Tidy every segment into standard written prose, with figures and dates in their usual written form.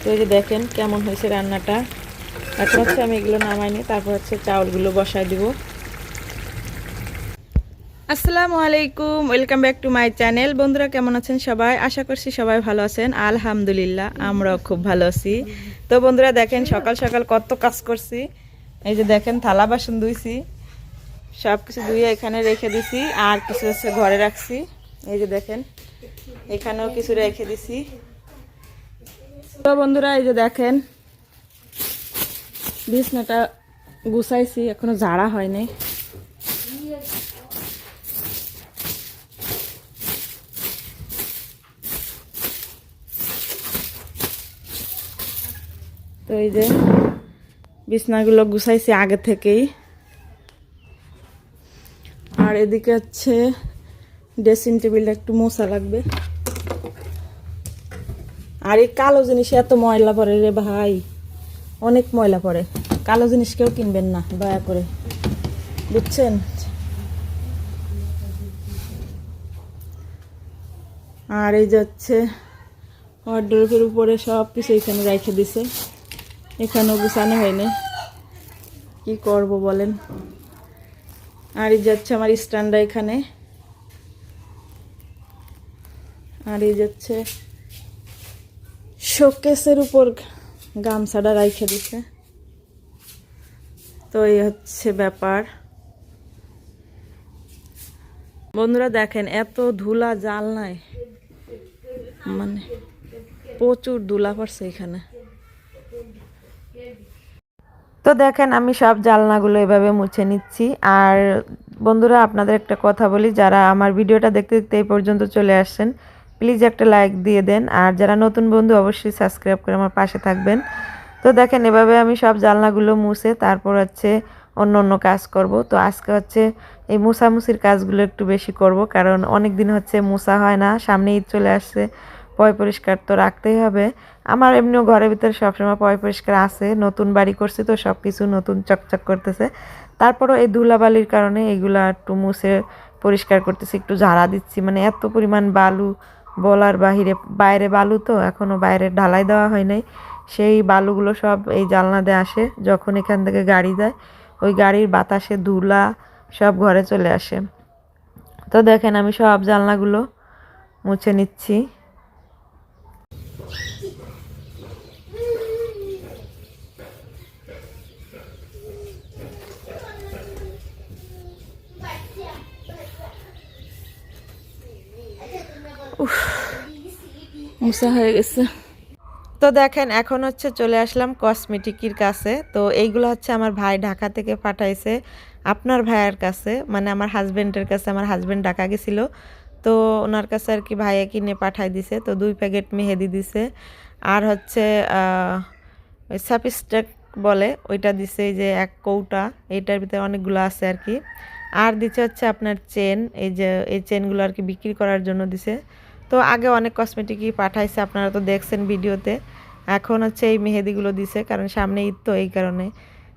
তো এই যে দেখেন কেমন হয়েছে রান্নাটা। এখন হচ্ছে আমি এগুলো নামাইনি, তারপর হচ্ছে চাউলগুলো বসায় দিব। আসসালামু আলাইকুম, welcome back to my channel. বন্ধুরা কেমন আছেন সবাই? আশা করছি সবাই ভালো আছেন। আলহামদুলিল্লাহ আমরাও খুব ভালো আছি। তো বন্ধুরা দেখেন সকাল সকাল কত কাজ করছি। এই যে দেখেন থালা বাসন ধুইছি, সব কিছু ধুয়ে এখানে রেখে দিছি, আর কিছু হচ্ছে ঘরে রাখছি। এই যে দেখেন এখানেও কিছু রেখে দিছি। তো বন্ধুরা এই যে দেখেন বিছনাটা গুছাইছি, এখনো ঝাড়া হয়নি। তো এই যে বিছনাগুলো গুছাইছি আগে থেকেই। আর এদিকে হচ্ছে ড্রেসিং টেবিলটা একটু মোছা লাগবে। আর এই কালো জিনিসে এত ময়লা পড়ে রে ভাই, অনেক ময়লা পড়ে। কালো জিনিস কেউ কিনবেন না দয়া করে, বুঝছেন? আর এই যে হচ্ছে ওয়ারড্রোবের উপরে সব কিছু এখানে রেখে দিছে, এখানেও গুছানো হয়নি, কি করব বলেন। আর এই যাচ্ছে আমার স্ট্যান্ডটা এখানে। আর এই যাচ্ছে শোকেসের উপর গামছাটা রাইখে দিছে। তো এই হচ্ছে ব্যাপার। বন্ধুরা দেখেন এত ধুলা জাল নাই, মানে প্রচুর ধুলা পড়ছে এখানে। তো দেখেন আমি সব জালনাগুলো এভাবে মুছে নিচ্ছি। আর বন্ধুরা আপনাদের একটা কথা বলি, যারা আমার ভিডিওটা দেখতে দেখতে এই পর্যন্ত চলে আসছেন প্লিজ একটা লাইক দিয়ে দেন, আর যারা নতুন বন্ধু অবশ্যই সাবস্ক্রাইব করে আমার পাশে থাকবেন। তো দেখেন এভাবে আমি সব জালনাগুলো মুছে তারপর হচ্ছে অন্য অন্য কাজ করব। তো আজকে হচ্ছে এই মুছামুছির কাজগুলো একটু বেশি করব, কারণ অনেক দিন হচ্ছে মুছা হয় না, সামনে ঈদ চলে আসছে, পয় পরিষ্কার তো রাখতেই হবে। আমার এমনিও ঘরের ভিতরে সবসময় পয় পরিষ্কার আছে, নতুন বাড়ি করছি তো সব কিছু নতুন চকচক করতেছে। তারপরও এই ধুলাবালির কারণে এগুলা একটু মুছে পরিষ্কার করতেছি, একটু ঝাড়া দিচ্ছি। মানে এত পরিমাণ বালু বলার বাহিরে, বাইরে বালু তো এখনও বাইরে ঢালাই দেওয়া হয় নাই, সেই বালুগুলো সব এই জানলা দিয়ে আসে, যখন এখান থেকে গাড়ি যায় ওই গাড়ির বাতাসে ধুলা সব ঘরে চলে আসে। তো দেখেন আমি সব জানলাগুলো মুছে নিচ্ছি। মুছা হয়ে গেছে। তো দেখেন এখন হচ্ছে চলে আসলাম কসমেটিকের কাছে। তো এইগুলো হচ্ছে আমার ভাই ঢাকা থেকে পাঠাইছে আপনার ভাইয়ের কাছে, মানে আমার হাজবেন্ডের কাছে। আমার হাজবেন্ড ঢাকা গেছিল, তো ওনার কাছে আর কি ভাইয়া কিনে পাঠাই দিছে। তো 2 প্যাকেট মেহেদি দিছে, আর হচ্ছে ওই সাপিস্টেক বলে ওইটা দিছে, এই যে 1 কৌটা, এইটার ভিতরে অনেকগুলো আছে আর কি। আর দিচ্ছে হচ্ছে আপনার চেন, এই যে এই চেনগুলো আর কি বিক্রি করার জন্য দিছে। তো আগে অনেক কসমেটিকই পাঠাইছে, আপনারা তো দেখছেন ভিডিওতে। এখন হচ্ছে এই মেহেদিগুলো দিছে, কারণ সামনে ঈদ তো এই কারণে।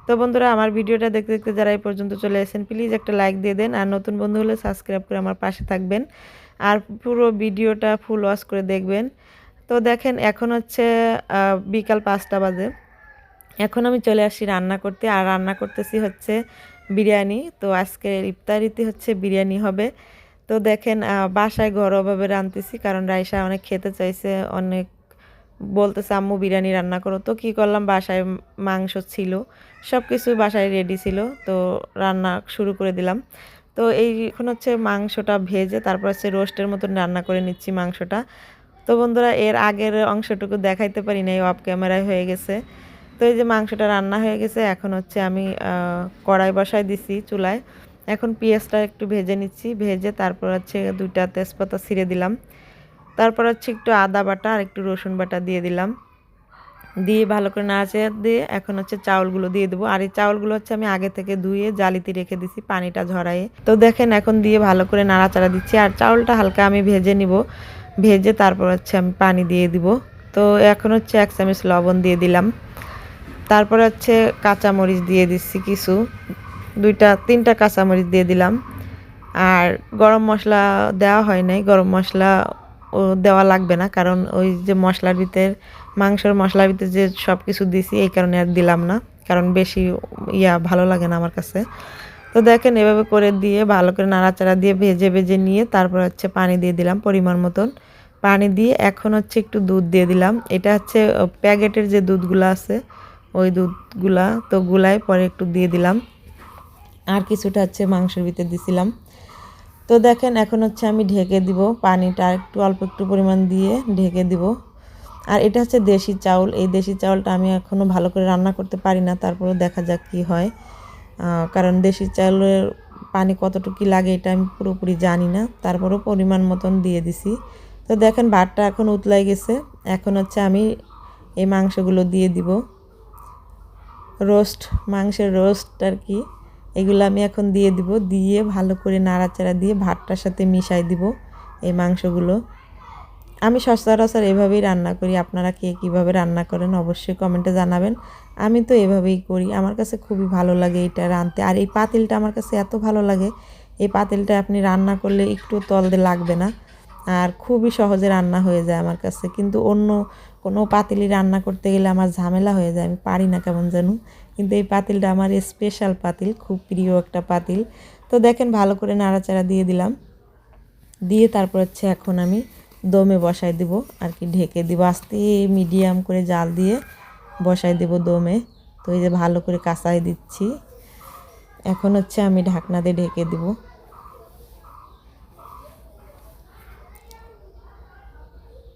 তো বন্ধুরা আমার ভিডিওটা দেখতে দেখতে যারা এই পর্যন্ত চলে আসেন প্লিজ একটা লাইক দিয়ে দেন, আর নতুন বন্ধু হলে সাবস্ক্রাইব করে আমার পাশে থাকবেন, আর পুরো ভিডিওটা ফুল ওয়াচ করে দেখবেন। তো দেখেন এখন হচ্ছে বিকাল 5টা বাজে। এখন আমি চলে আসি রান্না করতে, আর রান্না করতেছি হচ্ছে বিরিয়ানি। তো আজকে ইফতারিতে হচ্ছে বিরিয়ানি হবে। তো দেখেন বাসায় ঘরোয়াভাবে রাঁধতেছি, কারণ রাইসা অনেক খেতে চাইছে, অনেক বলতেছে আম্মু বিরিয়ানি রান্না করো। তো কি করলাম, বাসায় মাংস ছিল, সব কিছু বাসায় রেডি ছিল, তো রান্না শুরু করে দিলাম। তো এই এখন হচ্ছে মাংসটা ভেজে তারপর হচ্ছে রোস্টের মতন রান্না করে নিচ্ছি মাংসটা। তো বন্ধুরা এর আগের অংশটুকু দেখাইতে পারি না, অফ ক্যামেরায় হয়ে গেছে। তো এই যে মাংসটা রান্না হয়ে গেছে, এখন হচ্ছে আমি কড়াই বসাই দিছি চুলায়। এখন পেঁয়াজটা একটু ভেজে নিচ্ছি, ভেজে তারপর হচ্ছে 2টা তেজপাতা ছিঁড়ে দিলাম, তারপর হচ্ছে একটু আদা বাটা আর একটু রসুন বাটা দিয়ে দিলাম, দিয়ে ভালো করে নাড়াচাড়া দিয়ে এখন হচ্ছে চাউলগুলো দিয়ে দেবো। আর এই চাউলগুলো হচ্ছে আমি আগে থেকে ধুয়ে জালিতে রেখে দিছি পানিটা ঝরায়ে। তো দেখেন এখন দিয়ে ভালো করে নাড়াচাড়া দিচ্ছি, আর চাউলটা হালকা আমি ভেজে নিব, ভেজে তারপর হচ্ছে আমি পানি দিয়ে দিব। তো এখন হচ্ছে 1 চামচ লবণ দিয়ে দিলাম, তারপর হচ্ছে কাঁচামরিচ দিয়ে দিচ্ছি কিছু, 2-3টা কাঁচামরিচ দিয়ে দিলাম। আর গরম মশলা দেওয়া হয় নাই, গরম মশলা দেওয়া লাগবে না, কারণ ওই যে মশলার ভিতরে মাংসের মশলার ভিতরে যে সব কিছু দিছি এই কারণে আর দিলাম না, কারণ বেশি ভালো লাগে না আমার কাছে। তো দেখেন এভাবে করে দিয়ে ভালো করে নাড়াচাড়া দিয়ে ভেজে ভেজে নিয়ে তারপর হচ্ছে পানি দিয়ে দিলাম পরিমাণ মতন। পানি দিয়ে এখন হচ্ছে একটু দুধ দিয়ে দিলাম। এটা হচ্ছে প্যাকেটের যে দুধগুলো আছে ওই দুধগুলা, তো গুলাই পরে একটু দিয়ে দিলাম, আর কিছুটা হচ্ছে মাংসের ভিতরে দিছিলাম। তো দেখেন এখন হচ্ছে আমি ঢেকে দিব, পানিটা একটু অল্প একটু পরিমাণ দিয়ে ঢেকে দিব। আর এটা হচ্ছে দেশি চাউল, এই দেশি চাউলটা আমি এখনও ভালো করে রান্না করতে পারি না, তারপরেও দেখা যাক কী হয়। কারণ দেশি চাউলের পানি কতটুকু লাগে এটা আমি পুরোপুরি জানি না, তারপরেও পরিমাণ মতন দিয়ে দিছি। তো দেখেন ভাতটা এখন উতলাই গেছে, এখন হচ্ছে আমি এই মাংসগুলো দিয়ে দিব, মাংসের রোস্ট আর কি, এগুলো আমি এখন দিয়ে দিব, দিয়ে ভালো করে নাড়াচাড়া দিয়ে ভাতটার সাথে মিশাই দিব এই মাংসগুলো। আমি সচরাচর এভাবেই রান্না করি, আপনারা কে কীভাবে রান্না করেন অবশ্যই কমেন্টে জানাবেন। আমি তো এভাবেই করি, আমার কাছে খুবই ভালো লাগে এটা রাঁধতে। আর এই পাতিলটা আমার কাছে এত ভালো লাগে, এই পাতিলটা আপনি রান্না করলে একটু তলদে লাগবে না, আর খুবই সহজে রান্না হয়ে যায় আমার কাছে। কিন্তু অন্য কোনো পাতিলই রান্না করতে গেলে আমার ঝামেলা হয়ে যায়, আমি পারি না কেমন জানো। কিন্তু এই পাতিলটা আমার স্পেশাল পাতিল, খুব প্রিয় একটা পাতিল। তো দেখেন ভালো করে নাড়াচাড়া দিয়ে দিলাম, দিয়ে তারপর হচ্ছে এখন আমি দমে বসাই দিব আর কি, ঢেকে দিব আস্তে মিডিয়াম করে জাল দিয়ে বসাই দেব দমে। তো এই যে ভালো করে কাঁচাই দিচ্ছি, এখন হচ্ছে আমি ঢাকনা দিয়ে ঢেকে দিব।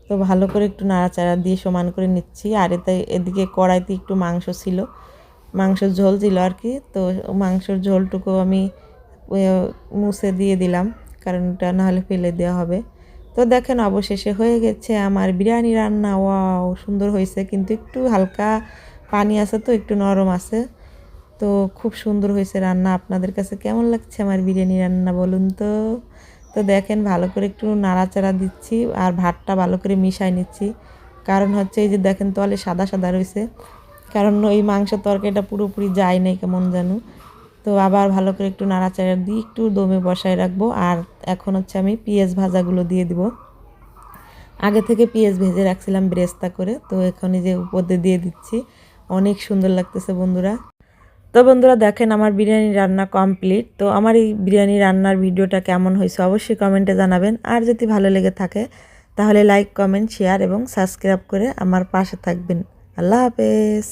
তো ভালো করে একটু নাড়াচাড়া দিয়ে সমান করে নিচ্ছি। আর এদিকে কড়াইতে একটু মাংস ছিল, মাংসের ঝোল ছিল আর কি, তো মাংসের ঝোলটুকু আমি মুছে দিয়ে দিলাম, কারণ ওটা নাহলে ফেলে দেওয়া হবে। তো দেখেন অবশেষে হয়ে গেছে আমার বিরিয়ানি রান্না। ওয়াও, সুন্দর হয়েছে, কিন্তু একটু হালকা পানি আছে তো একটু নরম আছে, তো খুব সুন্দর হয়েছে রান্না। আপনাদের কাছে কেমন লাগছে আমার বিরিয়ানি রান্না বলুন তো। তো দেখেন ভালো করে একটু নাড়াচাড়া দিচ্ছি আর ভাতটা ভালো করে মিশাই নিচ্ছি, কারণ হচ্ছে এই যে দেখেন তলে সাদা সাদা রয়েছে, কারণ ওই মাংস তরকারিটা পুরোপুরি যায় নাই কেমন জানো। তো আবার ভালো করে একটু নাড়াচাড়া দিয়ে একটু দমে বসায় রাখবো। আর এখন হচ্ছে আমি পেঁয়াজ ভাজাগুলো দিয়ে দিব, আগে থেকে পেঁয়াজ ভেজে রাখছিলাম বেরেস্তা করে, তো এখন এই যে উপর দিয়ে দিচ্ছি, অনেক সুন্দর লাগতেছে বন্ধুরা। তো বন্ধুরা দেখেন আমার বিরিয়ানি রান্না কমপ্লিট। তো আমার এই বিরিয়ানি রান্নার ভিডিওটা কেমন হয়েছে অবশ্যই কমেন্টে জানাবেন। আর যদি ভালো লেগে থাকে তাহলে লাইক, কমেন্ট, শেয়ার এবং সাবস্ক্রাইব করে আমার পাশে থাকবেন। আল্লাহ হাফেজ।